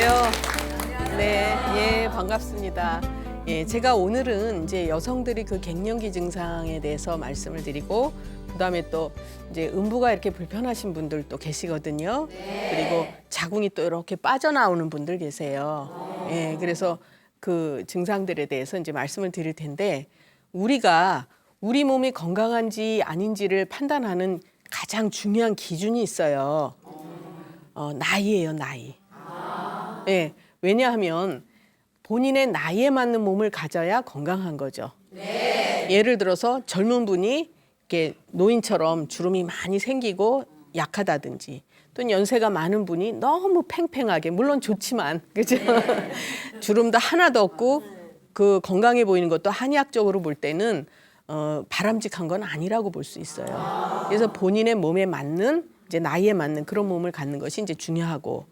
안녕하세요. 네, 예, 반갑습니다. 예, 제가 오늘은 이제 여성들이 그 갱년기 증상에 대해서 말씀을 드리고, 그다음에 또 이제 음부가 이렇게 불편하신 분들도 계시거든요. 그리고 자궁이 또 이렇게 빠져나오는 분들 계세요. 예, 그래서 그 증상들에 대해서 이제 말씀을 드릴 텐데, 우리가 우리 몸이 건강한지 아닌지를 판단하는 가장 중요한 기준이 있어요. 나이예요, 나이. 예, 왜냐하면 본인의 나이에 맞는 몸을 가져야 건강한 거죠. 예를 들어서 젊은 분이 이렇게 노인처럼 주름이 많이 생기고 약하다든지, 또는 연세가 많은 분이 너무 팽팽하게, 물론 좋지만, 그죠? 주름도 하나도 없고 그 건강해 보이는 것도 한의학적으로 볼 때는 바람직한 건 아니라고 볼 수 있어요. 그래서 본인의 몸에 맞는, 이제 나이에 맞는 그런 몸을 갖는 것이 이제 중요하고,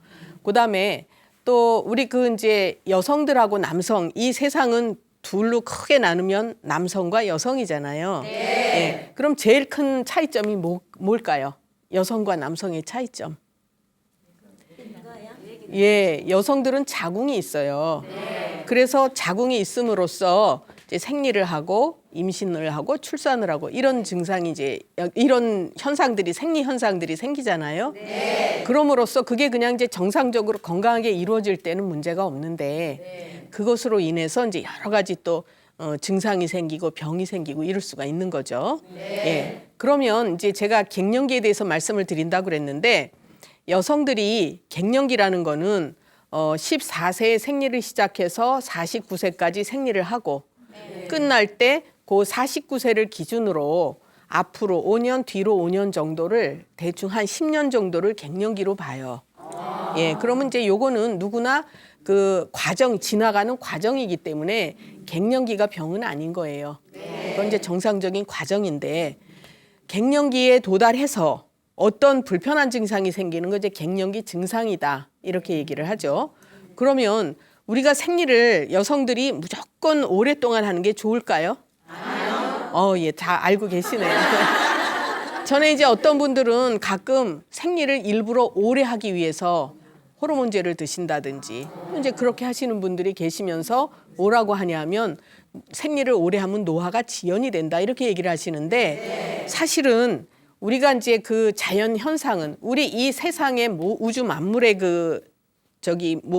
그다음에 또 우리 그 이제 여성들하고 남성, 이 세상은 둘로 크게 나누면 남성과 여성이잖아요. 예, 그럼 제일 큰 차이점이 뭘까요? 여성과 남성의 차이점. 예, 여성들은 자궁이 있어요. 그래서 자궁이 있음으로써 이제 생리를 하고 임신을 하고 출산을 하고 이런 증상이 이제 이런 현상들이 생리 현상들이 생기잖아요. 그럼으로써 그게 그냥 이제 정상적으로 건강하게 이루어질 때는 문제가 없는데, 그것으로 인해서 이제 여러 가지 또 증상이 생기고 병이 생기고 이럴 수가 있는 거죠. 예. 그러면 이제 제가 갱년기에 대해서 말씀을 드린다고 그랬는데, 여성들이 갱년기라는 거는 14세에 생리를 시작해서 49세까지 생리를 하고 끝날 때 그 49세를 기준으로 앞으로 5년, 뒤로 5년 정도를 대충 한 10년 정도를 갱년기로 봐요. 예, 그러면 이제 요거는 누구나 그 과정, 지나가는 과정이기 때문에 갱년기가 병은 아닌 거예요. 그건 이제 정상적인 과정인데, 갱년기에 도달해서 어떤 불편한 증상이 생기는 거 이제 갱년기 증상이다, 이렇게 얘기를 하죠. 그러면 우리가 생리를 여성들이 무조건 오랫동안 하는 게 좋을까요? 아니요. 예, 다 알고 계시네요. 전에 이제 어떤 분들은 가끔 생리를 일부러 오래 하기 위해서 호르몬제를 드신다든지, 이제 그렇게 하시는 분들이 계시면서 뭐라고 하냐면 생리를 오래 하면 노화가 지연이 된다, 이렇게 얘기를 하시는데, 사실은 우리가 이제 그 자연 현상은, 우리 이 세상의 우주 만물의 그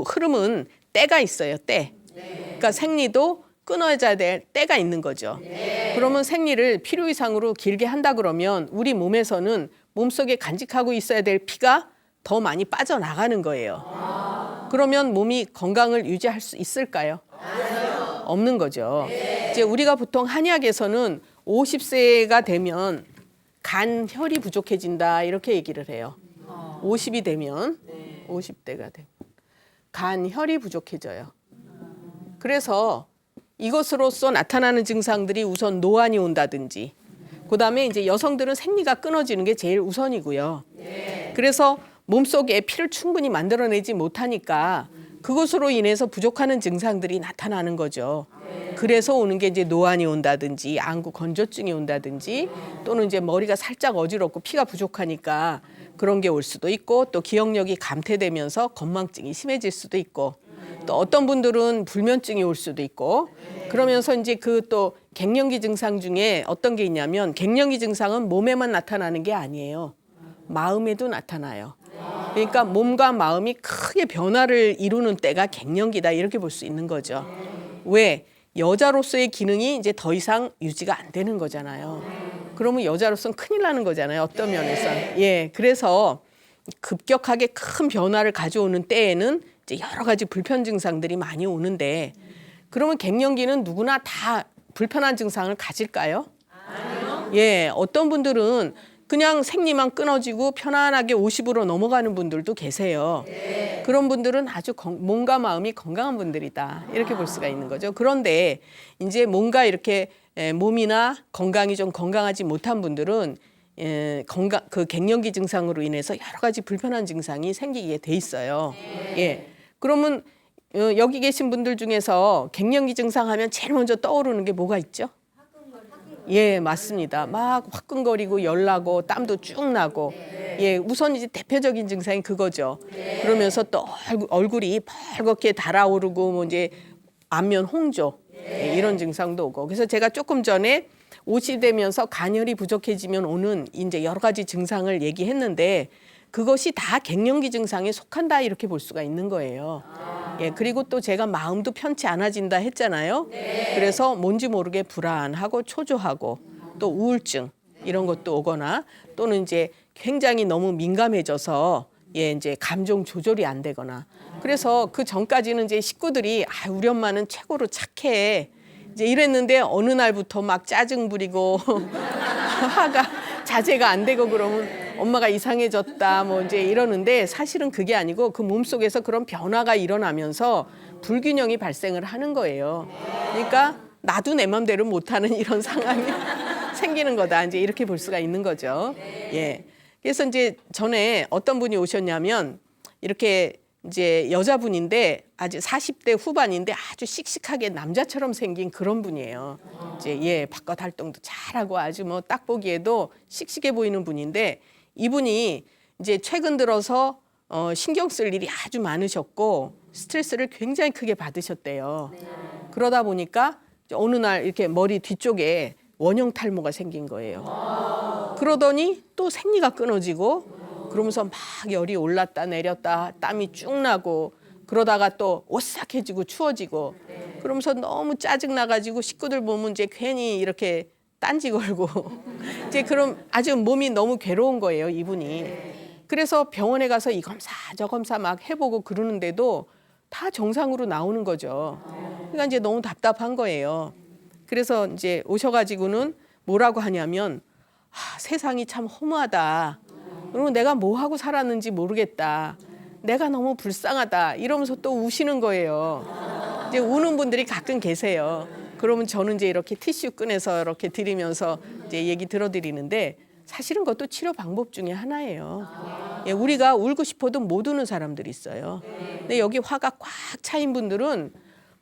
흐름은 때가 있어요, 때. 그러니까 생리도 끊어져야 될 때가 있는 거죠. 그러면 생리를 필요 이상으로 길게 한다 그러면 우리 몸에서는 몸속에 간직하고 있어야 될 피가 더 많이 빠져나가는 거예요. 그러면 몸이 건강을 유지할 수 있을까요? 없는 거죠. 이제 우리가 보통 한의학에서는 50세가 되면 간 혈이 부족해진다, 이렇게 얘기를 해요. 50이 되면, 50대가 되면 간 혈이 부족해져요. 그래서 이것으로서 나타나는 증상들이 우선 노안이 온다든지, 그다음에 이제 여성들은 생리가 끊어지는 게 제일 우선이고요. 그래서 몸속에 피를 충분히 만들어내지 못하니까 그것으로 인해서 부족하는 증상들이 나타나는 거죠. 그래서 오는 게 이제 노안이 온다든지, 안구 건조증이 온다든지, 또는 이제 머리가 살짝 어지럽고 피가 부족하니까 그런 게 올 수도 있고, 또 기억력이 감퇴되면서 건망증이 심해질 수도 있고, 또 어떤 분들은 불면증이 올 수도 있고, 그러면서 이제 그 또 갱년기 증상 중에 어떤 게 있냐면, 갱년기 증상은 몸에만 나타나는 게 아니에요. 마음에도 나타나요. 그러니까 몸과 마음이 크게 변화를 이루는 때가 갱년기다, 이렇게 볼 수 있는 거죠. 왜? 여자로서의 기능이 이제 더 이상 유지가 안 되는 거잖아요. 그러면 여자로서는 큰일 나는 거잖아요, 어떤 면에서. 예, 그래서 급격하게 큰 변화를 가져오는 때에는 이제 여러 가지 불편 증상들이 많이 오는데, 그러면 갱년기는 누구나 다 불편한 증상을 가질까요? 아니요. 예, 어떤 분들은 그냥 생리만 끊어지고 편안하게 50으로 넘어가는 분들도 계세요. 그런 분들은 아주 몸과 마음이 건강한 분들이다, 이렇게 볼 수가 있는 거죠. 그런데 이제 뭔가 이렇게 몸이나 건강이 좀 건강하지 못한 분들은 그 갱년기 증상으로 인해서 여러 가지 불편한 증상이 생기게 돼 있어요. 예. 그러면 여기 계신 분들 중에서 갱년기 증상 하면 제일 먼저 떠오르는 게 뭐가 있죠? 예, 맞습니다. 막 화끈거리고 열나고 땀도 쭉 나고. 예, 우선 이제 대표적인 증상이 그거죠. 그러면서 또 얼굴이 벌겋게 달아오르고 뭐 이제 안면 홍조 예, 이런 증상도 오고. 그래서 제가 조금 전에 50이 되면서 간혈이 부족해지면 오는 이제 여러 가지 증상을 얘기했는데 그것이 다 갱년기 증상에 속한다 이렇게 볼 수가 있는 거예요. 예, 그리고 또 제가 마음도 편치 않아진다 했잖아요. 그래서 뭔지 모르게 불안하고 초조하고 또 우울증 이런 것도 오거나 또는 이제 굉장히 너무 민감해져서 예, 이제 감정 조절이 안 되거나 그래서 그 전까지는 이제 식구들이 아, 우리 엄마는 최고로 착해. 이제 이랬는데 어느 날부터 막 짜증 부리고 화가 자제가 안 되고 그러면 엄마가 이상해졌다 뭐 이제 이러는데 사실은 그게 아니고 그 몸속에서 그런 변화가 일어나면서 불균형이 발생을 하는 거예요. 그러니까 나도 내 맘대로 못하는 이런 상황이 생기는 거다. 이제 이렇게 볼 수가 있는 거죠. 예. 그래서 이제 전에 어떤 분이 오셨냐면 이렇게 이제 여자분인데 아주 40대 후반인데 아주 씩씩하게 남자처럼 생긴 그런 분이에요. 이제 예, 바깥 활동도 잘하고 아주 뭐 딱 보기에도 씩씩해 보이는 분인데 이분이 이제 최근 들어서 신경 쓸 일이 아주 많으셨고 스트레스를 굉장히 크게 받으셨대요. 그러다 보니까 어느 날 이렇게 머리 뒤쪽에 원형 탈모가 생긴 거예요. 그러더니 또 생리가 끊어지고 그러면서 막 열이 올랐다 내렸다 땀이 쭉 나고 그러다가 또 오싹해지고 추워지고 그러면서 너무 짜증 나가지고 식구들 보면 이제 괜히 이렇게 딴지 걸고 이제 그럼 아주 몸이 너무 괴로운 거예요 이분이. 그래서 병원에 가서 이 검사 저 검사 막 해보고 그러는데도 다 정상으로 나오는 거죠. 그러니까 이제 너무 답답한 거예요. 그래서 이제 오셔가지고는 뭐라고 하냐면 아, 세상이 참 허무하다. 그리고 내가 뭐 하고 살았는지 모르겠다. 내가 너무 불쌍하다. 이러면서 또 우시는 거예요. 이제 우는 분들이 가끔 계세요. 그러면 저는 이제 이렇게 티슈 꺼내서 이렇게 드리면서 이제 얘기 들어드리는데 사실은 그것도 치료 방법 중에 하나예요. 예, 우리가 울고 싶어도 못 우는 사람들이 있어요. 근데 여기 화가 꽉 차인 분들은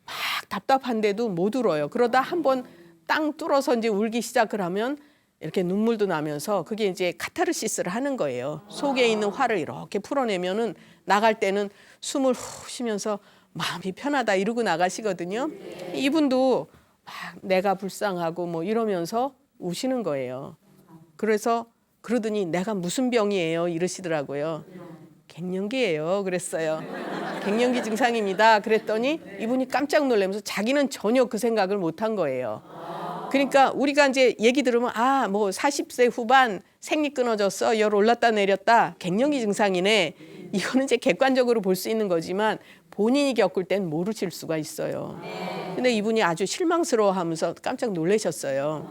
막 답답한데도 못 울어요. 그러다 한번 땅 뚫어서 이제 울기 시작을 하면 이렇게 눈물도 나면서 그게 이제 카타르시스를 하는 거예요. 속에 있는 화를 이렇게 풀어내면은 나갈 때는 숨을 후 쉬면서 마음이 편하다 이러고 나가시거든요. 이분도 막 내가 불쌍하고 뭐 이러면서 우시는 거예요. 그래서 그러더니 내가 무슨 병이에요 이러시더라고요. 갱년기예요 그랬어요. 갱년기 증상입니다. 그랬더니 이분이 깜짝 놀라면서 자기는 전혀 그 생각을 못한 거예요. 그러니까 우리가 이제 얘기 들으면 아, 뭐 40세 후반 생리 끊어졌어. 열 올랐다 내렸다. 갱년기 증상이네. 이거는 이제 객관적으로 볼 수 있는 거지만 본인이 겪을 땐 모르실 수가 있어요. 근데 이분이 아주 실망스러워하면서 깜짝 놀라셨어요.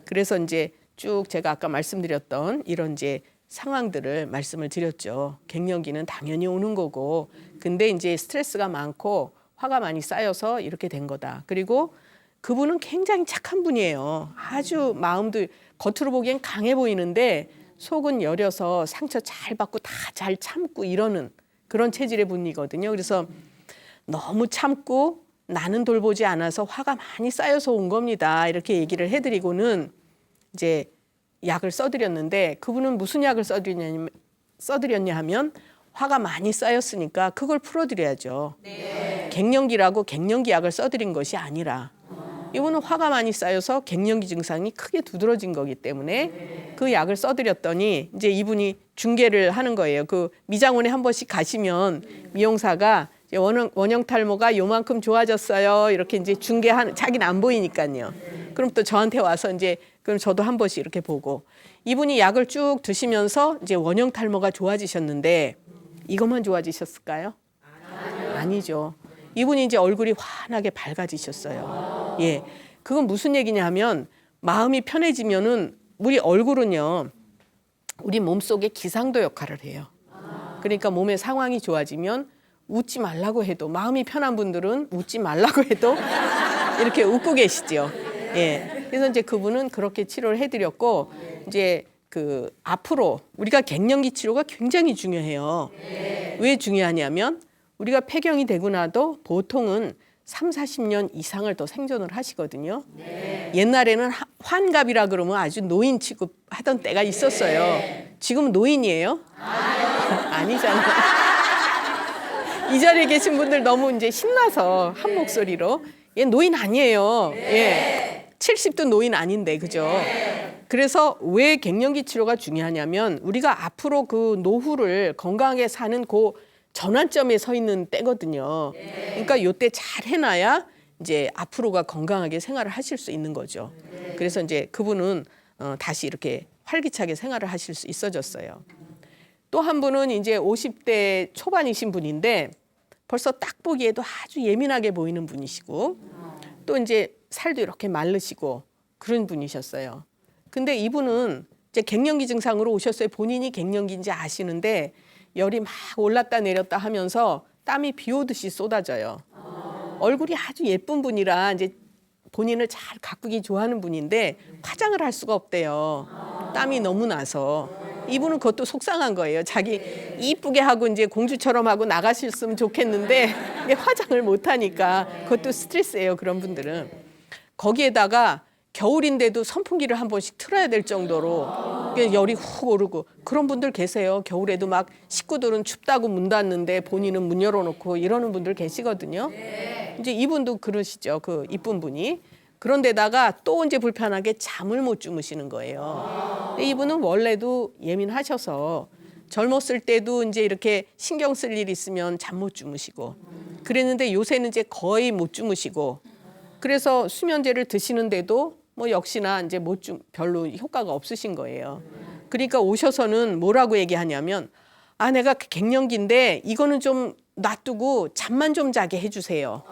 그래서 이제 쭉 제가 아까 말씀드렸던 이런 이제 상황들을 말씀을 드렸죠. 갱년기는 당연히 오는 거고 근데 이제 스트레스가 많고 화가 많이 쌓여서 이렇게 된 거다. 그리고 그분은 굉장히 착한 분이에요. 아주 마음도 겉으로 보기엔 강해 보이는데 속은 여려서 상처 잘 받고 다 잘 참고 이러는 그런 체질의 분이거든요. 그래서 너무 참고 나는 돌보지 않아서 화가 많이 쌓여서 온 겁니다. 이렇게 얘기를 해드리고는 이제 약을 써드렸는데 그분은 무슨 약을 써드렸냐 하면 화가 많이 쌓였으니까 그걸 풀어드려야죠. 갱년기라고 갱년기 약을 써드린 것이 아니라 이분은 화가 많이 쌓여서 갱년기 증상이 크게 두드러진 거기 때문에 그 약을 써드렸더니 이제 이분이 중개를 하는 거예요. 그 미장원에 한 번씩 가시면 미용사가 이제 원형 탈모가 요만큼 좋아졌어요. 이렇게 이제 중개하는 자기는 안 보이니까요. 그럼 또 저한테 와서 이제 그럼 저도 한 번씩 이렇게 보고 이분이 약을 쭉 드시면서 이제 원형 탈모가 좋아지셨는데 이것만 좋아지셨을까요? 아니죠. 이분이 이제 얼굴이 환하게 밝아지셨어요. 예, 그건 무슨 얘기냐 하면 마음이 편해지면은 우리 얼굴은요, 우리 몸속에 기상도 역할을 해요. 그러니까 몸의 상황이 좋아지면 웃지 말라고 해도 마음이 편한 분들은 웃지 말라고 해도 이렇게 웃고 계시죠. 예, 그래서 이제 그분은 그렇게 치료를 해드렸고 이제 그 앞으로 우리가 갱년기 치료가 굉장히 중요해요. 왜 중요하냐면 우리가 폐경이 되고 나도 보통은 3, 40년 이상을 더 생존을 하시거든요. 옛날에는 환갑이라 그러면 아주 노인 취급하던 때가 있었어요. 지금 노인이에요? 아니잖아요. 이 자리에 계신 분들 너무 이제 신나서 한 목소리로 얘 노인 아니에요. 예. 70도 노인 아닌데 그죠? 그래서 왜 갱년기 치료가 중요하냐면 우리가 앞으로 그 노후를 건강하게 사는 그 전환점에 서 있는 때거든요. 그러니까 이때 잘 해놔야 이제 앞으로가 건강하게 생활을 하실 수 있는 거죠. 그래서 이제 그분은 다시 이렇게 활기차게 생활을 하실 수 있어졌어요. 또 한 분은 이제 50대 초반이신 분인데 벌써 딱 보기에도 아주 예민하게 보이는 분이시고 또 이제 살도 이렇게 마르시고 그런 분이셨어요. 근데 이분은 이제 갱년기 증상으로 오셨어요. 본인이 갱년기인지 아시는데 열이 막 올랐다 내렸다 하면서 땀이 비 오듯이 쏟아져요. 얼굴이 아주 예쁜 분이라 이제 본인을 잘 가꾸기 좋아하는 분인데 화장을 할 수가 없대요. 땀이 너무 나서. 이분은 그것도 속상한 거예요. 자기 이쁘게 하고 이제 공주처럼 하고 나가셨으면 좋겠는데 화장을 못 하니까 그것도 스트레스예요. 그런 분들은. 거기에다가 겨울인데도 선풍기를 한 번씩 틀어야 될 정도로 열이 훅 오르고 그런 분들 계세요. 겨울에도 막 식구들은 춥다고 문 닫는데 본인은 문 열어놓고 이러는 분들 계시거든요. 이제 이분도 그러시죠. 그 이쁜 분이. 그런데다가 또 이제 불편하게 잠을 못 주무시는 거예요. 근데 이분은 원래도 예민하셔서 젊었을 때도 이제 이렇게 신경 쓸 일 있으면 잠 못 주무시고 그랬는데 요새는 이제 거의 못 주무시고 그래서 수면제를 드시는데도 뭐 역시나 이제 별로 효과가 없으신 거예요. 그러니까 오셔서는 뭐라고 얘기하냐면 내가 갱년기인데 이거는 좀 놔두고 잠만 좀 자게 해주세요.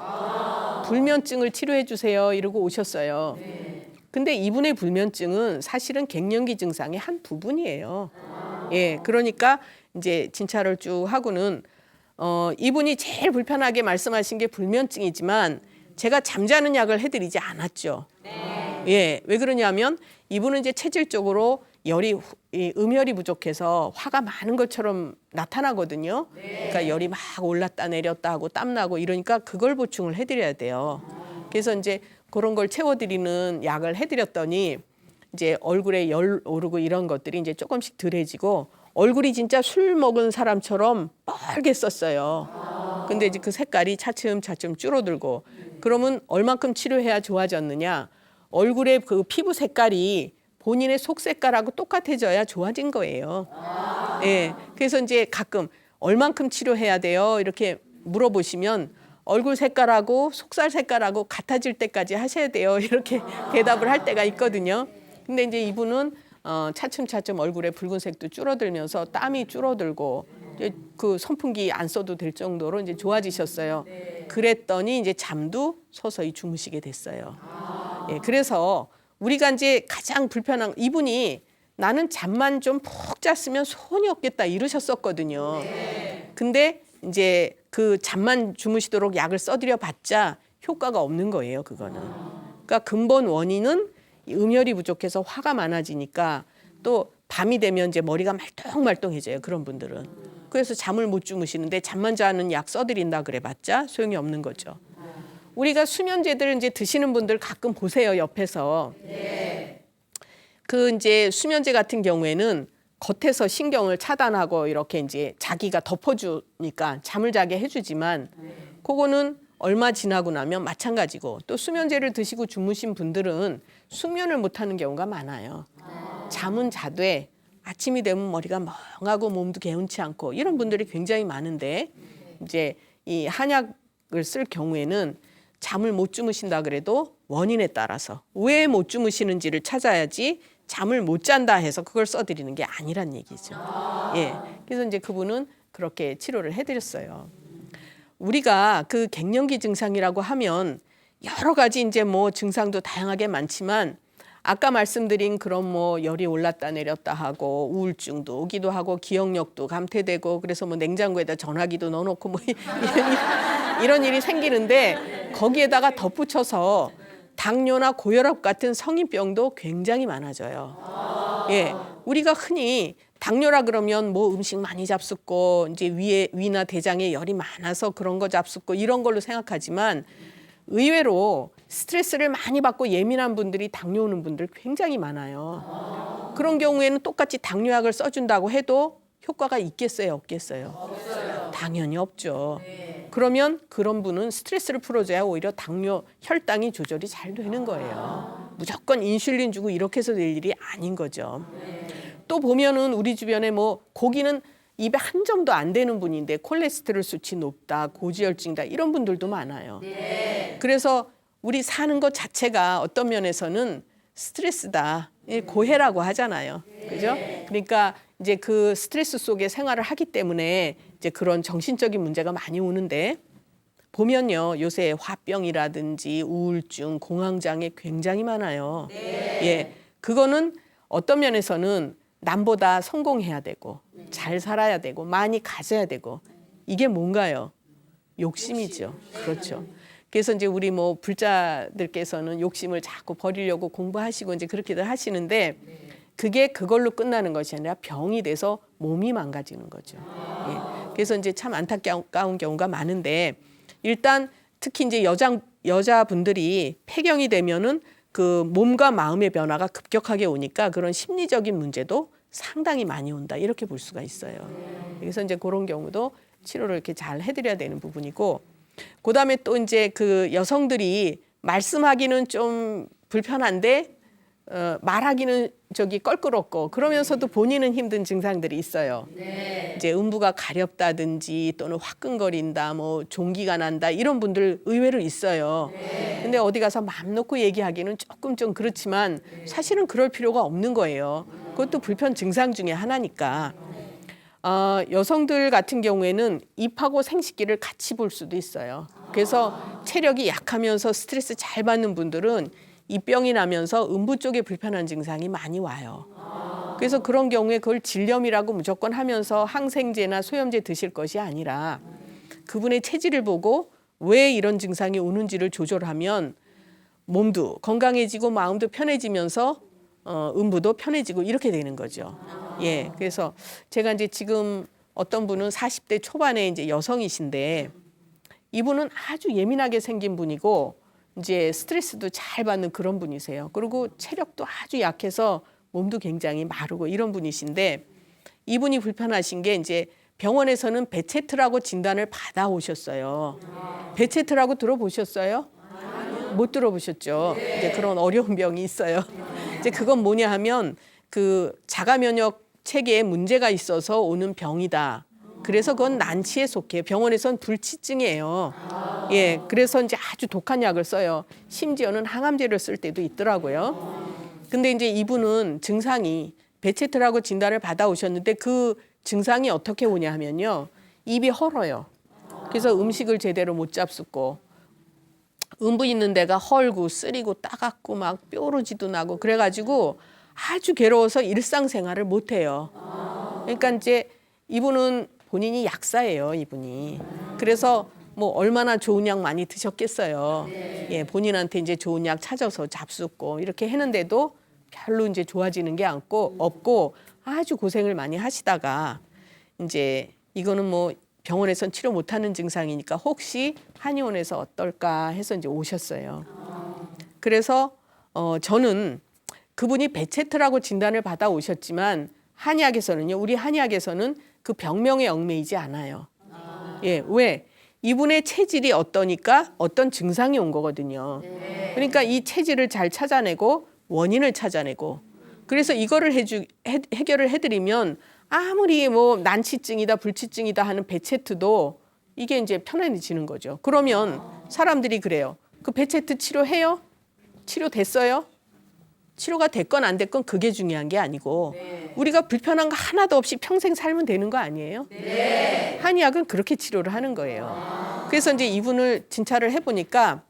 불면증을 치료해 주세요. 이러고 오셨어요. 근데 이분의 불면증은 사실은 갱년기 증상의 한 부분이에요. 예, 그러니까 이제 진찰을 쭉 하고는 이분이 제일 불편하게 말씀하신 게 불면증이지만 제가 잠자는 약을 해드리지 않았죠. 예, 왜 그러냐면 이분은 이제 체질적으로 음열이 부족해서 화가 많은 것처럼 나타나거든요. 그러니까 열이 막 올랐다 내렸다 하고 땀나고 이러니까 그걸 보충을 해드려야 돼요. 그래서 이제 그런 걸 채워드리는 약을 해드렸더니 이제 얼굴에 열 오르고 이런 것들이 이제 조금씩 덜해지고 얼굴이 진짜 술 먹은 사람처럼 빨갰었어요. 근데 이제 그 색깔이 차츰차츰 줄어들고 그러면 얼만큼 치료해야 좋아졌느냐? 얼굴의 그 피부 색깔이 본인의 속 색깔하고 똑같아져야 좋아진 거예요. 예. 그래서 이제 가끔 얼만큼 치료해야 돼요? 이렇게 물어보시면 얼굴 색깔하고 속살 색깔하고 같아질 때까지 하셔야 돼요. 이렇게 대답을 할 때가 있거든요. 근데 이제 이분은 차츰차츰 얼굴의 붉은색도 줄어들면서 땀이 줄어들고 이제 그 선풍기 안 써도 될 정도로 이제 좋아지셨어요. 그랬더니 이제 잠도 서서히 주무시게 됐어요. 예, 그래서 우리가 이제 가장 불편한 이분이 나는 잠만 좀 푹 잤으면 소원이 없겠다 이러셨었거든요. 근데 이제 그 잠만 주무시도록 약을 써드려 봤자 효과가 없는 거예요. 그거는. 그러니까 근본 원인은 음열이 부족해서 화가 많아지니까 또 밤이 되면 이제 머리가 말똥말똥해져요. 그런 분들은. 그래서 잠을 못 주무시는데 잠만 자는 약 써드린다 그래봤자 소용이 없는 거죠. 우리가 수면제들 이제 드시는 분들 가끔 보세요. 옆에서. 그 이제 수면제 같은 경우에는 겉에서 신경을 차단하고 이렇게 이제 자기가 덮어주니까 잠을 자게 해주지만 그거는 얼마 지나고 나면 마찬가지고 또 수면제를 드시고 주무신 분들은 숙면을 못하는 경우가 많아요. 잠은 자되 아침이 되면 머리가 멍하고 몸도 개운치 않고 이런 분들이 굉장히 많은데 이제 이 한약을 쓸 경우에는 잠을 못 주무신다 그래도 원인에 따라서 왜 못 주무시는지를 찾아야지 잠을 못 잔다 해서 그걸 써드리는 게 아니란 얘기죠. 예, 그래서 이제 그분은 그렇게 치료를 해드렸어요. 우리가 그 갱년기 증상이라고 하면 여러 가지 이제 뭐 증상도 다양하게 많지만 아까 말씀드린 그런 뭐 열이 올랐다 내렸다 하고 우울증도 오기도 하고 기억력도 감퇴되고 그래서 뭐 냉장고에다 전화기도 넣어놓고 뭐 이런 일이 생기는데 거기에다가 덧붙여서 당뇨나 고혈압 같은 성인병도 굉장히 많아져요. 예, 우리가 흔히 당뇨라 그러면 뭐 음식 많이 잡숫고 이제 위나 대장에 열이 많아서 그런 거 잡숫고 이런 걸로 생각하지만 의외로 스트레스를 많이 받고 예민한 분들이 당뇨 오는 분들 굉장히 많아요. 그런 경우에는 똑같이 당뇨약을 써준다고 해도 효과가 있겠어요, 없겠어요? 없어요. 당연히 없죠. 그러면 그런 분은 스트레스를 풀어줘야 오히려 당뇨 혈당이 조절이 잘 되는 거예요. 무조건 인슐린 주고 이렇게 해서 될 일이 아닌 거죠. 또 보면은 우리 주변에 뭐 고기는 입에 한 점도 안 되는 분인데 콜레스테롤 수치 높다, 고지혈증이다 이런 분들도 많아요. 그래서 우리 사는 것 자체가 어떤 면에서는 스트레스다, 고해라고 하잖아요. 그죠? 그러니까 이제 그 스트레스 속에 생활을 하기 때문에 이제 그런 정신적인 문제가 많이 오는데 보면요, 요새 화병이라든지 우울증, 공황장애 굉장히 많아요. 예, 그거는 어떤 면에서는 남보다 성공해야 되고 잘 살아야 되고 많이 가져야 되고 이게 뭔가요? 욕심이죠. 그렇죠. 그래서 이제 우리 뭐 불자들께서는 욕심을 자꾸 버리려고 공부하시고 이제 그렇게들 하시는데 그게 그걸로 끝나는 것이 아니라 병이 돼서 몸이 망가지는 거죠. 예. 그래서 이제 참 안타까운 경우가 많은데 일단 특히 이제 여자분들이 폐경이 되면은 그 몸과 마음의 변화가 급격하게 오니까 그런 심리적인 문제도 상당히 많이 온다 이렇게 볼 수가 있어요. 그래서 이제 그런 경우도 치료를 이렇게 잘 해드려야 되는 부분이고, 그다음에 또 이제 그 여성들이 말씀하기는 좀 불편한데 말하기는 저기 껄끄럽고 그러면서도 본인은 힘든 증상들이 있어요. 이제 음부가 가렵다든지 또는 화끈거린다, 뭐 종기가 난다 이런 분들 의외로 있어요. 근데 어디 가서 마음 놓고 얘기하기는 조금 좀 그렇지만 사실은 그럴 필요가 없는 거예요. 그것도 불편 증상 중에 하나니까. 여성들 같은 경우에는 입하고 생식기를 같이 볼 수도 있어요. 그래서 체력이 약하면서 스트레스 잘 받는 분들은 입병이 나면서 음부 쪽에 불편한 증상이 많이 와요. 그래서 그런 경우에 그걸 질염이라고 무조건 하면서 항생제나 소염제 드실 것이 아니라 그분의 체질을 보고 왜 이런 증상이 오는지를 조절하면 몸도 건강해지고 마음도 편해지면서 음부도 편해지고 이렇게 되는 거죠. 예, 그래서 제가 이제 지금 어떤 분은 40대 초반에 이제 여성이신데 이분은 아주 예민하게 생긴 분이고 이제 스트레스도 잘 받는 그런 분이세요. 그리고 체력도 아주 약해서 몸도 굉장히 마르고 이런 분이신데 이분이 불편하신 게 이제 병원에서는 베체트라고 진단을 받아 오셨어요. 베체트라고 들어보셨어요? 못 들어보셨죠? 이제 그런 어려운 병이 있어요. 이제 그건 뭐냐 하면 그 자가 면역 체계에 문제가 있어서 오는 병이다. 그래서 그건 난치에 속해. 병원에선 불치증이에요. 예, 그래서 이제 아주 독한 약을 써요. 심지어는 항암제를 쓸 때도 있더라고요. 근데 이제 이분은 증상이 베체트라고 진단을 받아오셨는데 그 증상이 어떻게 오냐 하면요. 입이 헐어요. 그래서 음식을 제대로 못 잡수고 음부 있는 데가 헐고 쓰리고 따갑고 막 뾰루지도 나고 그래가지고 아주 괴로워서 일상생활을 못 해요. 그러니까 이제 이분은 본인이 약사예요, 이분이. 그래서 뭐 얼마나 좋은 약 많이 드셨겠어요. 예, 본인한테 이제 좋은 약 찾아서 잡숫고 이렇게 했는데도 별로 이제 좋아지는 게 없고 아주 고생을 많이 하시다가 이제 이거는 뭐 병원에선 치료 못하는 증상이니까 혹시 한의원에서 어떨까 해서 이제 오셨어요. 그래서 저는 그분이 베체트라고 진단을 받아 오셨지만 한의학에서는요, 우리 한의학에서는 그 병명에 얽매이지 않아요. 예, 왜? 이분의 체질이 어떠니까 어떤 증상이 온 거거든요. 그러니까 이 체질을 잘 찾아내고 원인을 찾아내고 그래서 이거를 해결을 해드리면 아무리 뭐 난치증이다 불치증이다 하는 베체트도 이게 이제 편안해지는 거죠. 그러면 사람들이 그래요. 그 베체트 치료해요? 치료됐어요? 치료가 됐건 안 됐건 그게 중요한 게 아니고 우리가 불편한 거 하나도 없이 평생 살면 되는 거 아니에요? 한의학은 그렇게 치료를 하는 거예요. 그래서 이제 이분을 진찰을 해보니까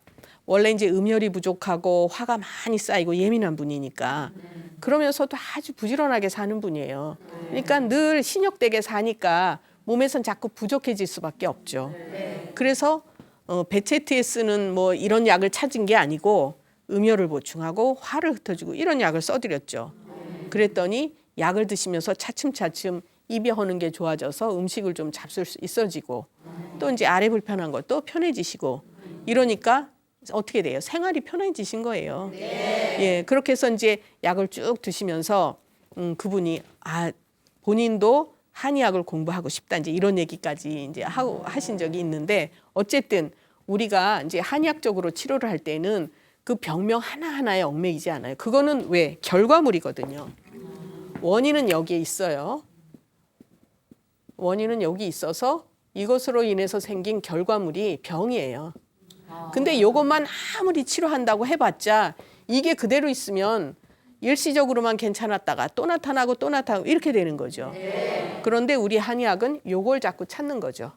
원래 이제 음혈이 부족하고 화가 많이 쌓이고 예민한 분이니까 그러면서도 아주 부지런하게 사는 분이에요. 그러니까 늘 신욕되게 사니까 몸에선 자꾸 부족해질 수밖에 없죠. 그래서 베체트에 쓰는 뭐 이런 약을 찾은 게 아니고 음혈을 보충하고 화를 흩어주고 이런 약을 써드렸죠. 그랬더니 약을 드시면서 차츰차츰 입이 허는 게 좋아져서 음식을 좀 잡술 수 있어지고 또 이제 아래 불편한 것도 편해지시고 이러니까 어떻게 돼요? 생활이 편해지신 거예요. 예, 그렇게 해서 이제 약을 쭉 드시면서 그분이 본인도 한의학을 공부하고 싶다 이제 이런 얘기까지 이제 하신 적이 있는데 어쨌든 우리가 이제 한의학적으로 치료를 할 때는 그 병명 하나하나에 얽매이지 않아요. 그거는 왜? 결과물이거든요. 원인은 여기에 있어요. 원인은 여기 있어서 이것으로 인해서 생긴 결과물이 병이에요. 근데 이것만 아무리 치료한다고 해봤자 이게 그대로 있으면 일시적으로만 괜찮았다가 또 나타나고 또 나타나고 이렇게 되는 거죠. 그런데 우리 한의학은 요걸 자꾸 찾는 거죠.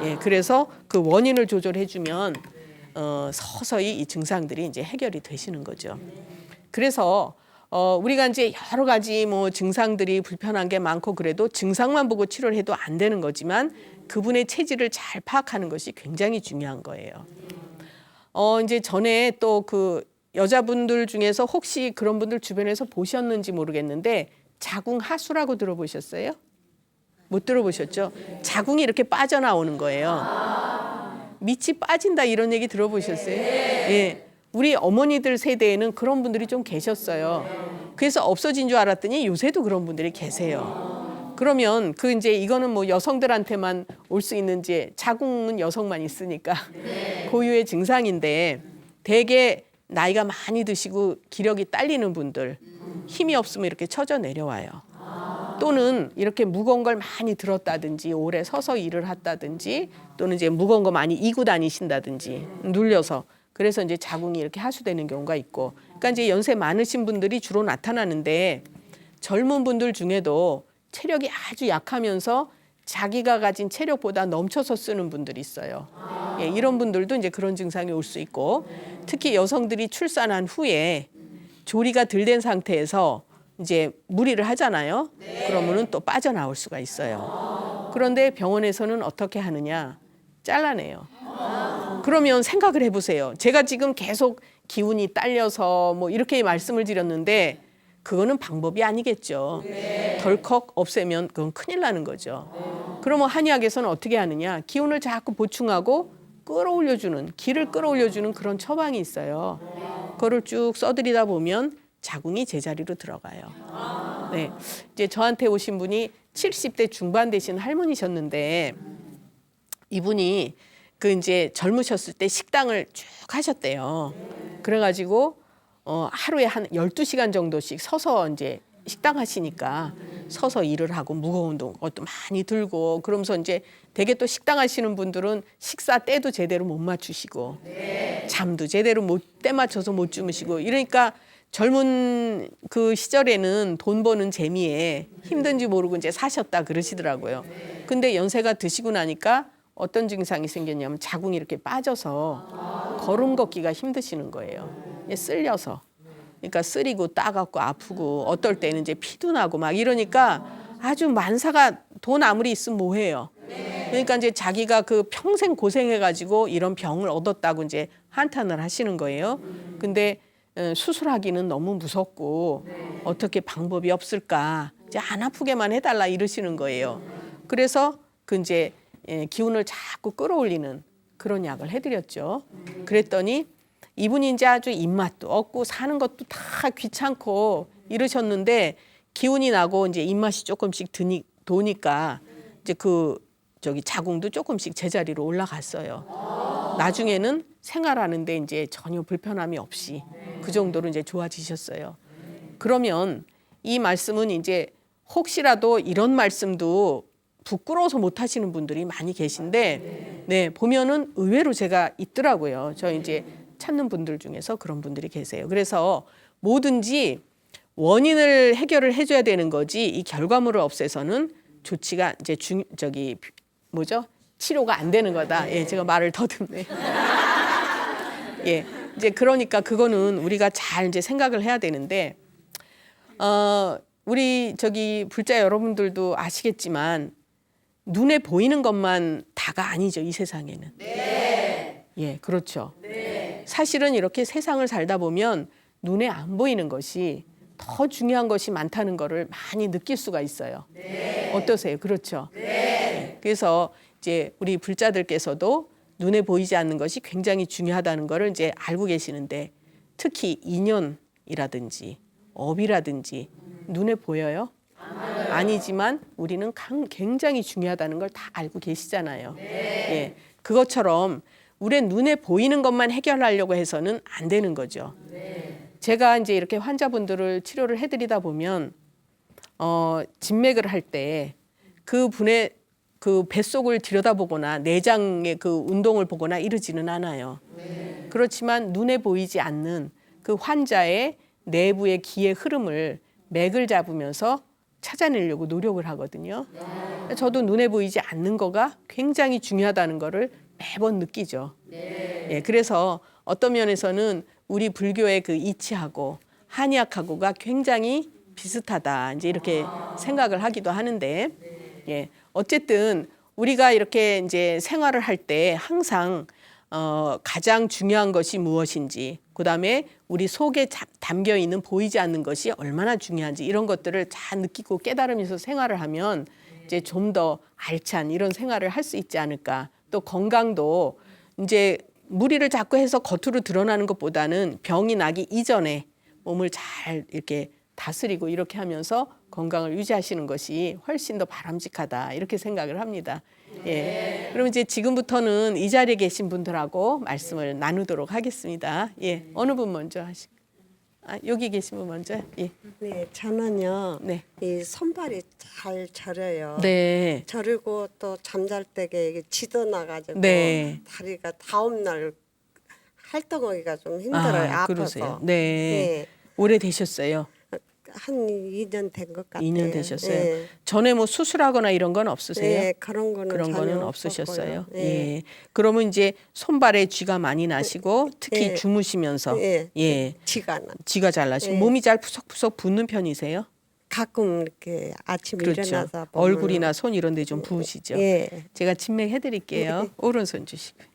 예, 그래서 그 원인을 조절해주면 서서히 이 증상들이 이제 해결이 되시는 거죠. 그래서 우리가 이제 여러 가지 뭐 증상들이 불편한 게 많고 그래도 증상만 보고 치료를 해도 안 되는 거지만 그분의 체질을 잘 파악하는 것이 굉장히 중요한 거예요. 이제 전에 또 그 여자분들 중에서 혹시 그런 분들 주변에서 보셨는지 모르겠는데 자궁하수라고 들어보셨어요? 못 들어보셨죠? 자궁이 이렇게 빠져나오는 거예요. 밑이 빠진다 이런 얘기 들어보셨어요? 예. 우리 어머니들 세대에는 그런 분들이 좀 계셨어요. 그래서 없어진 줄 알았더니 요새도 그런 분들이 계세요. 그러면 그 이제 이거는 뭐 여성들한테만 올 수 있는지 자궁은 여성만 있으니까 고유의 증상인데 대개 나이가 많이 드시고 기력이 딸리는 분들 힘이 없으면 이렇게 처져 내려와요. 또는 이렇게 무거운 걸 많이 들었다든지 오래 서서 일을 했다든지 또는 이제 무거운 거 많이 이고 다니신다든지 눌려서 그래서 이제 자궁이 이렇게 하수되는 경우가 있고 그러니까 이제 연세 많으신 분들이 주로 나타나는데 젊은 분들 중에도 체력이 아주 약하면서 자기가 가진 체력보다 넘쳐서 쓰는 분들이 있어요. 예, 이런 분들도 이제 그런 증상이 올 수 있고 특히 여성들이 출산한 후에 조리가 덜 된 상태에서 이제 무리를 하잖아요. 그러면은 또 빠져나올 수가 있어요. 그런데 병원에서는 어떻게 하느냐? 잘라내요. 그러면 생각을 해보세요. 제가 지금 계속 기운이 딸려서 뭐 이렇게 말씀을 드렸는데 그거는 방법이 아니겠죠. 덜컥 없애면 그건 큰일 나는 거죠. 그러면 한의학에서는 어떻게 하느냐? 기운을 자꾸 보충하고 끌어올려주는, 기를 끌어올려주는 그런 처방이 있어요. 그거를 쭉 써드리다 보면 자궁이 제자리로 들어가요. 네, 이제 저한테 오신 분이 70대 중반 되신 할머니셨는데 이분이 그 이제 젊으셨을 때 식당을 쭉 하셨대요. 그래가지고 하루에 한 12시간 정도씩 서서 이제 식당 하시니까 서서 일을 하고 무거운 것도 많이 들고 그러면서 이제 되게 또 식당 하시는 분들은 식사 때도 제대로 못 맞추시고 잠도 제대로 때 맞춰서 못 주무시고 이러니까 젊은 그 시절에는 돈 버는 재미에 힘든지 모르고 이제 사셨다 그러시더라고요. 근데 연세가 드시고 나니까 어떤 증상이 생겼냐면 자궁이 이렇게 빠져서 걸음 걷기가 힘드시는 거예요. 쓸려서. 그러니까 쓰리고 따갑고 아프고 어떨 때는 이제 피도 나고 막 이러니까 아주 만사가 돈 아무리 있으면 뭐해요. 그러니까 이제 자기가 그 평생 고생해가지고 이런 병을 얻었다고 이제 한탄을 하시는 거예요. 근데 수술하기는 너무 무섭고 어떻게 방법이 없을까? 이제 안 아프게만 해달라 이러시는 거예요. 그래서 그 이제 기운을 자꾸 끌어올리는 그런 약을 해드렸죠. 그랬더니 이분이 이제 아주 입맛도 없고 사는 것도 다 귀찮고 이러셨는데 기운이 나고 이제 입맛이 조금씩 도니까 이제 자궁도 조금씩 제자리로 올라갔어요. 나중에는 생활하는데 이제 전혀 불편함이 없이 그 정도로 이제 좋아지셨어요. 그러면 이 말씀은 이제 혹시라도 이런 말씀도 부끄러워서 못 하시는 분들이 많이 계신데 네, 보면은 의외로 제가 있더라고요. 저 이제 찾는 분들 중에서 그런 분들이 계세요. 그래서 뭐든지 원인을 해결을 해줘야 되는 거지 이 결과물을 없애서는 조치가 이제 치료가 안 되는 거다. 예, 제가 말을 더듬네. 예, 이제 그러니까 그거는 우리가 잘 이제 생각을 해야 되는데 우리 불자 여러분들도 아시겠지만 눈에 보이는 것만 다가 아니죠 이 세상에는. 네. 예, 그렇죠. 네. 사실은 이렇게 세상을 살다 보면 눈에 안 보이는 것이 더 중요한 것이 많다는 거를 많이 느낄 수가 있어요. 네. 어떠세요? 그렇죠. 네. 그래서 이제 우리 불자들께서도 눈에 보이지 않는 것이 굉장히 중요하다는 거를 이제 알고 계시는데 특히 인연이라든지 업이라든지 눈에 보여요? 아니지만 우리는 굉장히 중요하다는 걸 다 알고 계시잖아요. 예, 그것처럼 우리의 눈에 보이는 것만 해결하려고 해서는 안 되는 거죠. 제가 이제 이렇게 환자분들을 치료를 해드리다 보면 진맥을 할 때 그 분의 그 뱃속을 들여다보거나 내장의 그 운동을 보거나 이러지는 않아요. 그렇지만 눈에 보이지 않는 그 환자의 내부의 기의 흐름을 맥을 잡으면서 찾아내려고 노력을 하거든요. 저도 눈에 보이지 않는 거가 굉장히 중요하다는 거를 매번 느끼죠. 예, 그래서 어떤 면에서는 우리 불교의 그 이치하고 한의학하고가 굉장히 비슷하다. 이제 이렇게 생각을 하기도 하는데, 예, 어쨌든 우리가 이렇게 이제 생활을 할 때 항상 가장 중요한 것이 무엇인지, 그다음에 우리 속에 담겨 있는 보이지 않는 것이 얼마나 중요한지 이런 것들을 잘 느끼고 깨달으면서 생활을 하면 이제 좀 더 알찬 이런 생활을 할 수 있지 않을까. 또 건강도 이제 무리를 자꾸 해서 겉으로 드러나는 것보다는 병이 나기 이전에 몸을 잘 이렇게 다스리고 이렇게 하면서 건강을 유지하시는 것이 훨씬 더 바람직하다 이렇게 생각을 합니다. 예. 그럼 이제 지금부터는 이 자리에 계신 분들하고 말씀을 나누도록 하겠습니다. 예. 어느 분 먼저 하실까요? 여기 계신 분 먼저. 예. 네, 저는요. 네. 이 손발이 잘 저려요. 네. 저리고 또 잠잘 때게 이게 지도 나가지고 네. 다리가 다음 날 활동하기가 좀 힘들어요. 아파서. 그러세요. 네. 네. 오래 되셨어요? 한 2년 된 것 같아요. 2년 되셨어요. 네. 전에 뭐 수술하거나 이런 건 없으세요? 네, 그런 거는 그런 전혀 거는 없었고요. 없으셨어요. 네. 예. 그러면 이제 손발에 쥐가 많이 나시고 특히 예. 주무시면서 예. 예. 지가 나. 쥐가 잘 나시고 예. 몸이 잘 푸석푸석 붓는 편이세요? 가끔 이렇게 아침에 그렇죠. 일어나서 보면 얼굴이나 손 이런 데 좀 부으시죠. 예. 제가 진맥 해드릴게요. 네. 오른손 주시고.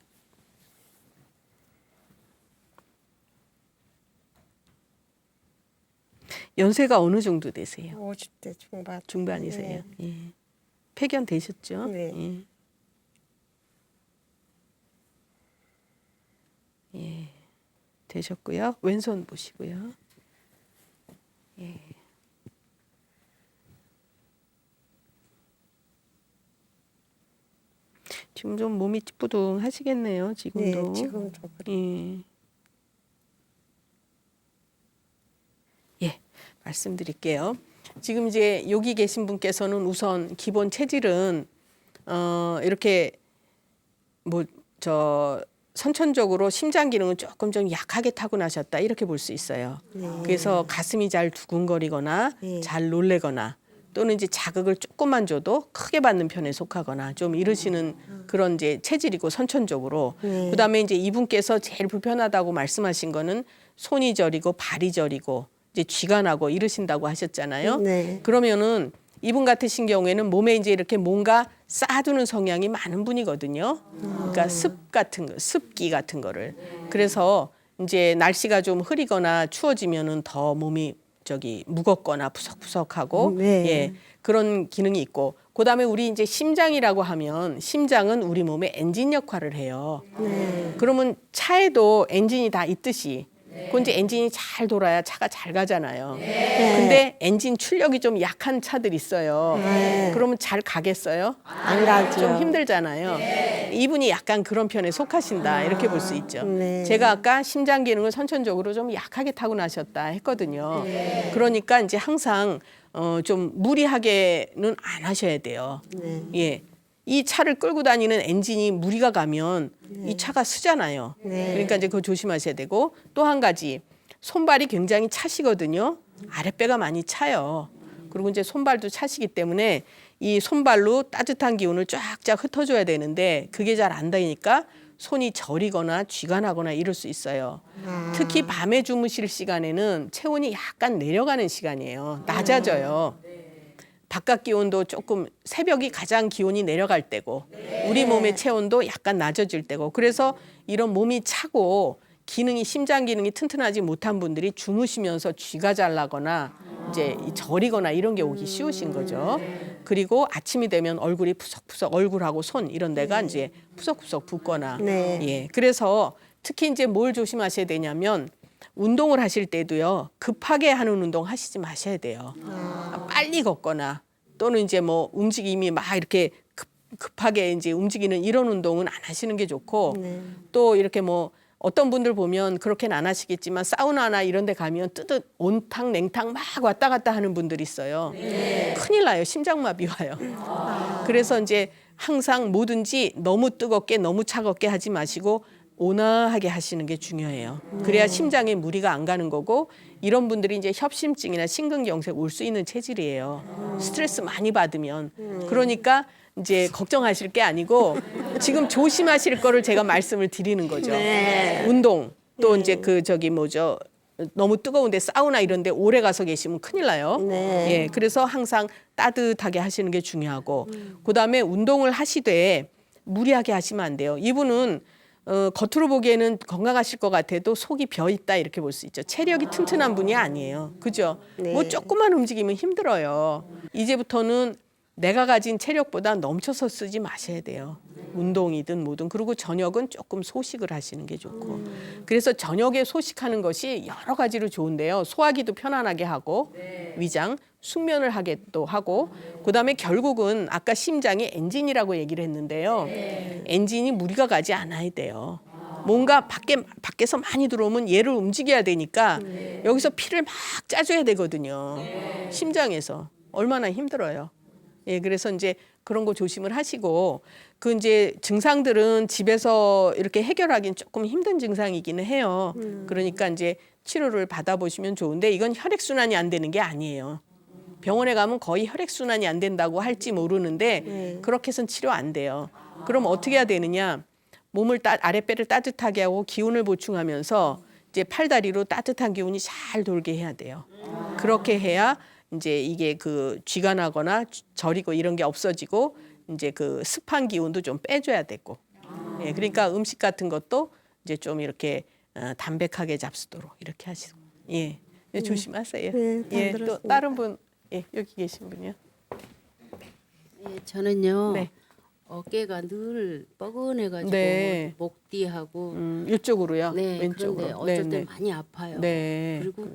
연세가 어느 정도 되세요? 50대 중반. 중반이세요. 예. 폐견 되셨죠? 네. 예. 예. 되셨고요. 왼손 보시고요. 예. 지금 좀 몸이 찌뿌둥하시겠네요. 지금도. 네, 지금도 예. 예, 말씀드릴게요. 지금 이제 여기 계신 분께서는 우선 기본 체질은 이렇게 뭐 선천적으로 심장 기능은 조금 좀 약하게 타고나셨다 이렇게 볼 수 있어요. 그래서 가슴이 잘 두근거리거나 네. 잘 놀래거나 또는 이제 자극을 조금만 줘도 크게 받는 편에 속하거나 좀 이러시는 그런 이제 체질이고 선천적으로 그다음에 이제 이분께서 제일 불편하다고 말씀하신 거는 손이 저리고 발이 저리고 이제 쥐가 나고 이러신다고 하셨잖아요. 네. 그러면은 이분 같으신 경우에는 몸에 이제 이렇게 뭔가 쌓아두는 성향이 많은 분이거든요. 그러니까 습기 같은 거를. 그래서 이제 날씨가 좀 흐리거나 추워지면은 더 몸이 무겁거나 푸석푸석하고 네. 예, 그런 기능이 있고 그다음에 우리 이제 심장이라고 하면 심장은 우리 몸의 엔진 역할을 해요. 그러면 차에도 엔진이 다 있듯이 그 이제 엔진이 잘 돌아야 차가 잘 가잖아요. 근데 엔진 출력이 좀 약한 차들 있어요. 그러면 잘 가겠어요? 안 가죠. 좀 힘들잖아요. 이분이 약간 그런 편에 속하신다 이렇게 볼 수 있죠. 네. 제가 아까 심장 기능을 선천적으로 좀 약하게 타고나셨다 했거든요. 그러니까 이제 항상 좀 무리하게는 안 하셔야 돼요. 예. 이 차를 끌고 다니는 엔진이 무리가 가면 이 차가 쓰잖아요. 그러니까 이제 그거 조심하셔야 되고 또 한 가지 손발이 굉장히 차시거든요. 아랫배가 많이 차요. 그리고 이제 손발도 차시기 때문에 이 손발로 따뜻한 기운을 쫙쫙 흩어줘야 되는데 그게 잘 안 되니까 손이 저리거나 쥐가 나거나 이럴 수 있어요. 특히 밤에 주무실 시간에는 체온이 약간 내려가는 시간이에요. 낮아져요. 바깥 기온도 조금 새벽이 가장 기온이 내려갈 때고 우리 몸의 체온도 약간 낮아질 때고 그래서 이런 몸이 차고 기능이 심장 기능이 튼튼하지 못한 분들이 주무시면서 쥐가 잘 나거나 이제 저리거나 이런 게 오기 쉬우신 거죠. 그리고 아침이 되면 얼굴이 푸석푸석 얼굴하고 손 이런 데가 이제 푸석푸석 붓거나 네. 예. 그래서 특히 이제 뭘 조심하셔야 되냐면 운동을 하실 때도요. 급하게 하는 운동 하시지 마셔야 돼요. 빨리 걷거나 또는 이제 뭐 움직임이 막 이렇게 급하게 이제 움직이는 이런 운동은 안 하시는 게 좋고 또 이렇게 뭐 어떤 분들 보면 그렇게는 안 하시겠지만 사우나나 이런 데 가면 뜨뜻 온탕 냉탕 막 왔다 갔다 하는 분들이 있어요. 큰일 나요. 심장마비 와요. 그래서 이제 항상 뭐든지 너무 뜨겁게 너무 차갑게 하지 마시고 온화하게 하시는 게 중요해요. 그래야 심장에 무리가 안 가는 거고 이런 분들이 이제 협심증이나 심근경색 올 수 있는 체질이에요. 스트레스 많이 받으면. 그러니까 이제 걱정하실 게 아니고 지금 조심하실 거를 제가 말씀을 드리는 거죠. 운동 또 이제 그 저기 뭐죠. 너무 뜨거운데 사우나 이런 데 오래 가서 계시면 큰일 나요. 예. 그래서 항상 따뜻하게 하시는 게 중요하고 그다음에 운동을 하시되 무리하게 하시면 안 돼요. 이분은 겉으로 보기에는 건강하실 것 같아도 속이 벼 있다 이렇게 볼 수 있죠. 체력이 튼튼한 분이 아니에요. 그죠? 뭐 조금만 움직이면 힘들어요. 이제부터는 내가 가진 체력보다 넘쳐서 쓰지 마셔야 돼요. 운동이든 뭐든. 그리고 저녁은 조금 소식을 하시는 게 좋고. 그래서 저녁에 소식하는 것이 여러 가지로 좋은데요. 소화기도 편안하게 하고 위장, 숙면을 하게도 하고 그다음에 결국은 아까 심장이 엔진이라고 얘기를 했는데요. 엔진이 무리가 가지 않아야 돼요. 뭔가 밖에서 많이 들어오면 얘를 움직여야 되니까 여기서 피를 막 짜줘야 되거든요. 심장에서. 얼마나 힘들어요. 예, 그래서 이제 그런 거 조심을 하시고 그 이제 증상들은 집에서 이렇게 해결하기는 조금 힘든 증상이기는 해요. 그러니까 이제 치료를 받아보시면 좋은데 이건 혈액순환이 안 되는 게 아니에요. 병원에 가면 거의 혈액순환이 안 된다고 할지 모르는데 그렇게 해서는 치료 안 돼요. 그럼 어떻게 해야 되느냐? 몸을 아랫배를 따뜻하게 하고 기운을 보충하면서 이제 팔다리로 따뜻한 기운이 잘 돌게 해야 돼요. 그렇게 해야 이제 이게 그 쥐가 나거나 저리고 이런 게 없어지고 이제 그 습한 기운도 좀 빼줘야 되고. 예, 그러니까 음식 같은 것도 이제 좀 이렇게 담백하게 잡수도록 이렇게 하시고. 예, 조심하세요. 네, 잘 예, 또 들었습니다. 다른 분, 예, 여기 계신 분이요. 예, 저는요 네. 어깨가 늘 뻐근해가지고 네. 목 뒤하고 이쪽으로요. 네 왼쪽으로. 그런데 어쩔 네, 때 많이 아파요. 네. 그리고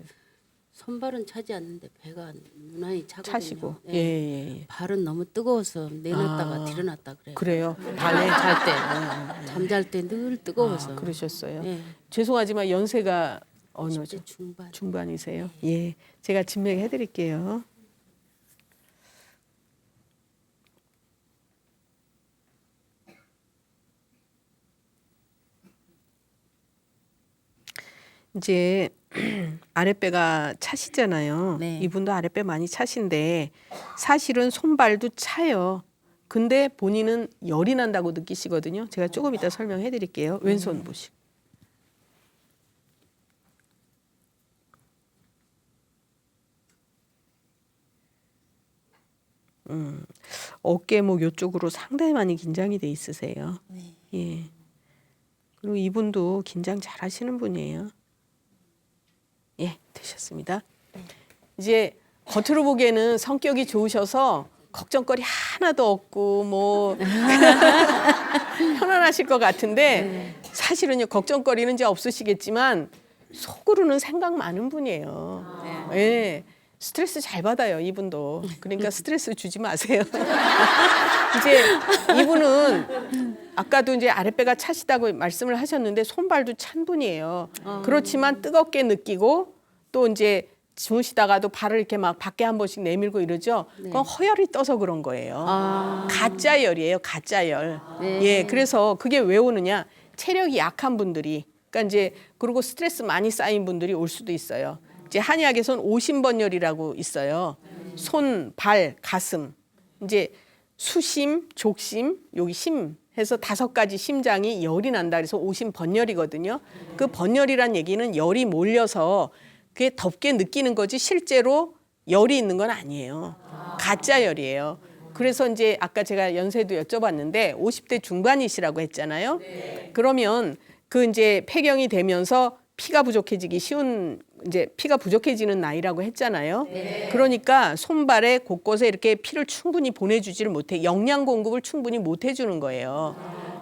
손발은 차지 않는데 배가 유난히 차거든요. 차시고. 예. 예. 발은 너무 뜨거워서 내놨다가 아. 들여놨다 그래요. 그래요. 밤에 잘 때. 잠잘 때 늘 뜨거워서. 그러셨어요. 예. 죄송하지만 연세가 어느죠? 10대 중반. 중반이세요? 예. 제가 진맥해 드릴게요. 이제 아랫배가 차시잖아요. 네. 이분도 아랫배 많이 차신데 사실은 손발도 차요. 근데 본인은 열이 난다고 느끼시거든요. 제가 조금 이따 설명해 드릴게요. 왼손 보시고. 어깨목 요쪽으로 상당히 많이 긴장이 돼 있으세요. 네. 예. 그리고 이분도 긴장 잘 하시는 분이에요. 예, 되셨습니다. 이제 겉으로 보기에는 성격이 좋으셔서 걱정거리 하나도 없고 뭐 편안하실 것 같은데 사실은요 걱정거리는 이제 없으시겠지만 속으로는 생각 많은 분이에요. 예. 스트레스 잘 받아요, 이분도. 그러니까 스트레스 주지 마세요. 이제 이분은 아까도 이제 아랫배가 차시다고 말씀을 하셨는데 손발도 찬 분이에요. 그렇지만 뜨겁게 느끼고 또 이제 주무시다가도 발을 이렇게 막 밖에 한 번씩 내밀고 이러죠. 그건 허열이 떠서 그런 거예요. 가짜 열이에요, 가짜 열. 예, 그래서 그게 왜 오느냐? 체력이 약한 분들이, 그러니까 이제 그리고 스트레스 많이 쌓인 분들이 올 수도 있어요. 이제 한의학에서는 오심번열이라고 있어요. 손, 발, 가슴. 이제 수심, 족심, 여기 심 해서 5가지 심장이 열이 난다 그래서 오심번열이거든요. 그 번열이란 얘기는 열이 몰려서 그게 덥게 느끼는 거지 실제로 열이 있는 건 아니에요. 가짜 열이에요. 그래서 이제 아까 제가 연세도 여쭤봤는데 50대 중반이시라고 했잖아요. 그러면 그 이제 폐경이 되면서 피가 부족해지기 쉬운 이제 피가 부족해지는 나이라고 했잖아요. 그러니까 손발에 곳곳에 이렇게 피를 충분히 보내주지를 못해 영양 공급을 충분히 못 해주는 거예요.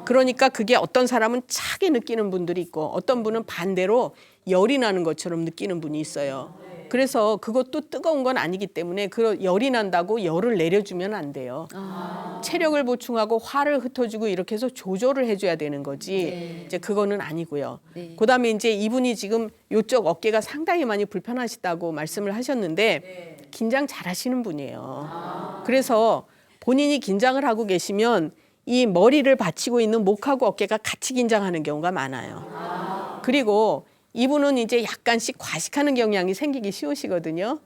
그러니까 그게 어떤 사람은 차게 느끼는 분들이 있고 어떤 분은 반대로 열이 나는 것처럼 느끼는 분이 있어요. 그래서 그것도 뜨거운 건 아니기 때문에 그 열이 난다고 열을 내려주면 안 돼요. 체력을 보충하고 화를 흩어주고 이렇게 해서 조절을 해줘야 되는 거지. 이제 그거는 아니고요. 그다음에 이제 이분이 지금 이쪽 어깨가 상당히 많이 불편하시다고 말씀을 하셨는데 긴장 잘하시는 분이에요. 그래서 본인이 긴장을 하고 계시면 이 머리를 받치고 있는 목하고 어깨가 같이 긴장하는 경우가 많아요. 그리고 이분은 이제 약간씩 과식하는 경향이 생기기 쉬우시거든요.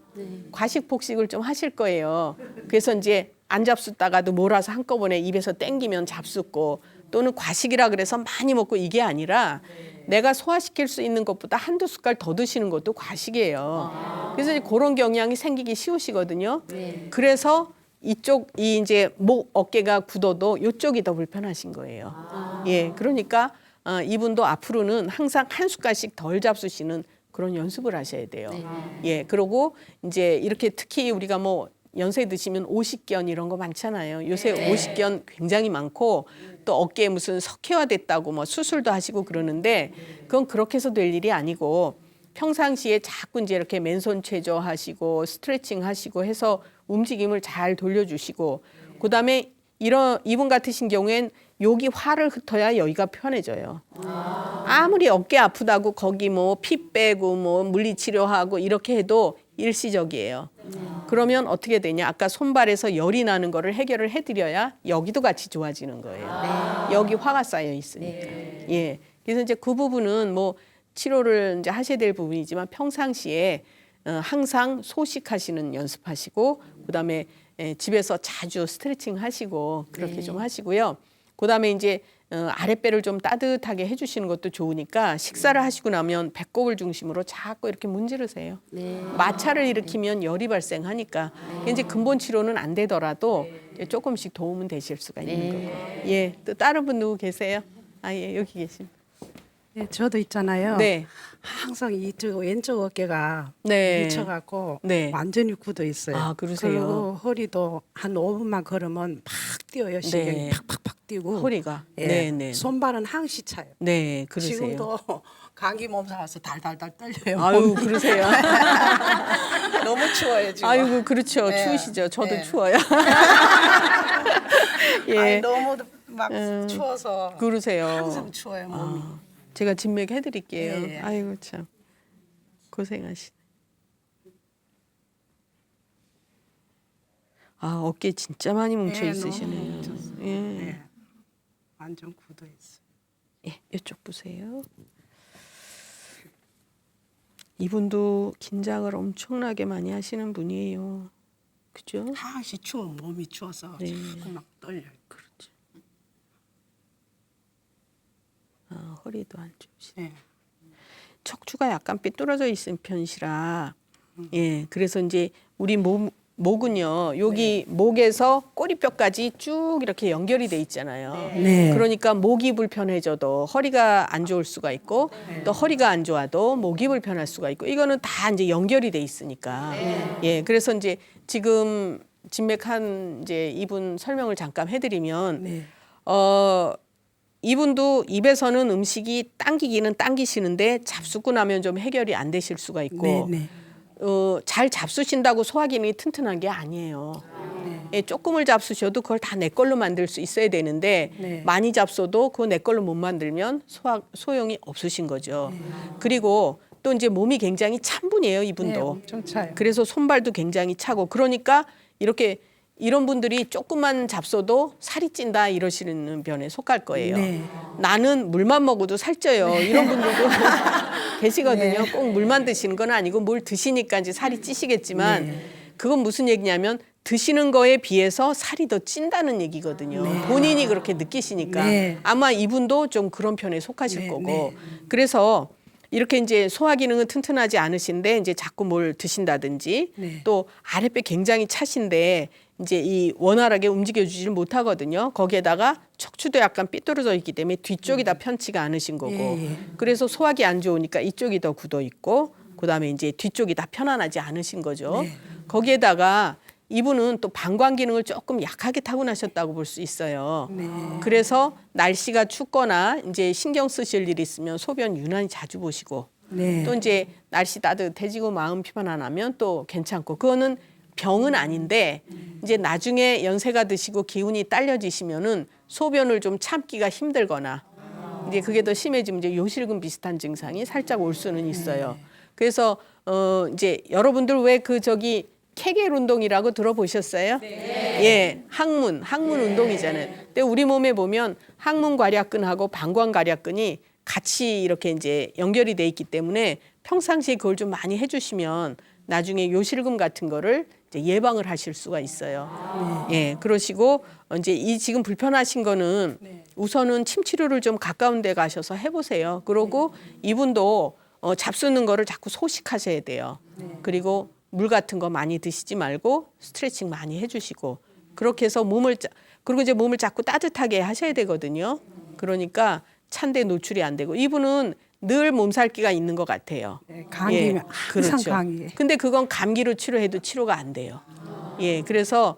과식 폭식을 좀 하실 거예요. 그래서 이제 안 잡숫다가도 몰아서 한꺼번에 입에서 땡기면 잡숫고 또는 과식이라 그래서 많이 먹고 이게 아니라 내가 소화시킬 수 있는 것보다 한두 숟갈 더 드시는 것도 과식이에요. 그래서 이제 그런 경향이 생기기 쉬우시거든요. 그래서 이쪽이 이제 목 어깨가 굳어도 이쪽이 더 불편하신 거예요. 예, 그러니까 이분도 앞으로는 항상 한 숟갈씩 덜 잡수시는 그런 연습을 하셔야 돼요. 예, 그리고 이제 이렇게 특히 우리가 뭐 연세 드시면 오십견 이런 거 많잖아요. 요새 오십견 굉장히 많고 또 어깨에 무슨 석회화됐다고 뭐 수술도 하시고 그러는데 그건 그렇게 해서 될 일이 아니고 평상시에 자꾸 이제 이렇게 맨손 체조 하시고 스트레칭 하시고 해서 움직임을 잘 돌려주시고 그다음에 이분 같으신 경우엔 여기 화를 흩어야 여기가 편해져요. 아무리 어깨 아프다고 거기 뭐 피 빼고 뭐 물리치료하고 이렇게 해도 일시적이에요. 그러면 어떻게 되냐? 아까 손발에서 열이 나는 거를 해결을 해드려야 여기도 같이 좋아지는 거예요. 여기 화가 쌓여 있으니까. 예. 그래서 이제 그 부분은 뭐 치료를 이제 하셔야 될 부분이지만 평상시에 항상 소식하시는 연습하시고 그다음에 집에서 자주 스트레칭 하시고 그렇게 좀 하시고요. 그다음에 이제 아랫배를 좀 따뜻하게 해주시는 것도 좋으니까 식사를 하시고 나면 배꼽을 중심으로 자꾸 이렇게 문지르세요. 마찰을 일으키면 열이 발생하니까 이제 근본 치료는 안 되더라도 이제 조금씩 도움은 되실 수가 있는 거고. 예, 또 다른 분 누구 계세요? 아, 예, 여기 계십니다. 네, 저도 있잖아요. 네. 항상 이쪽 왼쪽 어깨가 네. 미쳐갖고 네. 완전히 굳어 있어요. 아, 그러세요? 그리고 허리도 한 5분만 걸으면 팍 뛰어요. 신경이 네. 팍팍팍 뛰고. 허리가. 예. 네, 네. 손발은 항시 차요. 네, 그러세요. 지금도 감기 몸살 와서 달달달 떨려요. 아유, 그러세요. 너무 추워요 지금. 아이고, 그렇죠. 네. 추우시죠. 저도 네. 추워요. 예. 아니, 너무 막 추워서 그러세요. 항상 추워요 몸이. 제가 진맥 해드릴게요. 예, 예. 아이고 참 고생하시네. 아 어깨 진짜 많이 뭉쳐 예, 있으시네요. 너무 뭉쳤어요. 예. 네. 완전 굳어 있어. 예, 이쪽 보세요. 이분도 긴장을 엄청나게 많이 하시는 분이에요. 그죠? 항시 추워 몸이 추워서 네. 자꾸 막 떨려요. 그렇죠. 아, 허리도 안 좋으시네. 네. 척추가 약간 삐뚤어져 있는 편이시라 예 그래서 이제 우리 목은요 여기 목에서 꼬리뼈까지 쭉 이렇게 연결이 돼 있잖아요. 네. 그러니까 목이 불편해져도 허리가 안 좋을 수가 있고 또 허리가 안 좋아도 목이 불편할 수가 있고 이거는 다 이제 연결이 돼 있으니까 예 그래서 이제 지금 진맥한 이제 이분 설명을 잠깐 해드리면 네. 이분도 입에서는 음식이 당기기는 당기시는데 잡수고 나면 좀 해결이 안 되실 수가 있고 네, 네. 잘 잡수신다고 소화 기능이 튼튼한 게 아니에요. 예, 조금을 잡수셔도 그걸 다 내 걸로 만들 수 있어야 되는데 네. 많이 잡숴도 그거 내 걸로 못 만들면 소용이 없으신 거죠. 그리고 또 이제 몸이 굉장히 찬 분이에요, 네, 이분도. 엄청 차요. 그래서 손발도 굉장히 차고 그러니까 이런 분들이 조금만 잡숴도 살이 찐다 이러시는 편에 속할 거예요. 네. 나는 물만 먹어도 살쪄요. 이런 분들도 계시거든요. 네. 꼭 물만 드시는 건 아니고 뭘 드시니까 이제 살이 찌시겠지만 그건 무슨 얘기냐면 드시는 거에 비해서 살이 더 찐다는 얘기거든요. 본인이 그렇게 느끼시니까 네. 아마 이분도 좀 그런 편에 속하실 네, 거고 네. 그래서 이렇게 이제 소화 기능은 튼튼하지 않으신데 이제 자꾸 뭘 드신다든지 네. 또 아랫배 굉장히 차신데 이제 이 원활하게 움직여주질 못하거든요. 거기에다가 척추도 약간 삐뚤어져 있기 때문에 뒤쪽이 다 편치가 않으신 거고, 예. 그래서 소화기 안 좋으니까 이쪽이 더 굳어 있고, 그다음에 이제 뒤쪽이 다 편안하지 않으신 거죠. 네. 거기에다가 이분은 또 방광 기능을 조금 약하게 타고나셨다고 볼 수 있어요. 네. 그래서 날씨가 춥거나 이제 신경 쓰실 일이 있으면 소변 유난히 자주 보시고, 네. 또 이제 날씨 따뜻해지고 마음 편안하면 또 괜찮고, 그거는 병은 아닌데 이제 나중에 연세가 드시고 기운이 딸려지시면은 소변을 좀 참기가 힘들거나 이제 그게 더 심해지면 이제 요실금 비슷한 증상이 살짝 올 수는 있어요. 그래서 이제 여러분들 왜 그 저기 케겔 운동이라고 들어보셨어요? 예, 항문 운동이잖아요. 근데 우리 몸에 보면 항문 괄약근하고 방광 괄약근이 같이 이렇게 이제 연결이 돼 있기 때문에 평상시에 그걸 좀 많이 해주시면 나중에 요실금 같은 거를 이제 예방을 하실 수가 있어요. 예, 그러시고 이제 이 지금 불편하신 거는 우선은 침 치료를 좀 가까운 데 가셔서 해보세요. 그러고 이분도 잡수는 거를 자꾸 소식하셔야 돼요. 그리고 물 같은 거 많이 드시지 말고 스트레칭 많이 해주시고, 그렇게 해서 그리고 이제 몸을 자꾸 따뜻하게 하셔야 되거든요. 그러니까 찬데 노출이 안 되고, 이분은 늘 몸살기가 있는 것 같아요. 네, 감기면 항상 감기. 근데 그건 감기로 치료해도 치료가 안 돼요. 예, 그래서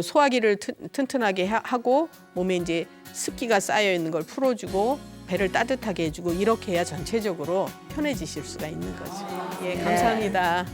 소화기를 튼튼하게 하고 몸에 이제 습기가 쌓여 있는 걸 풀어주고 배를 따뜻하게 해주고, 이렇게 해야 전체적으로 편해지실 수가 있는 거죠. 예, 감사합니다.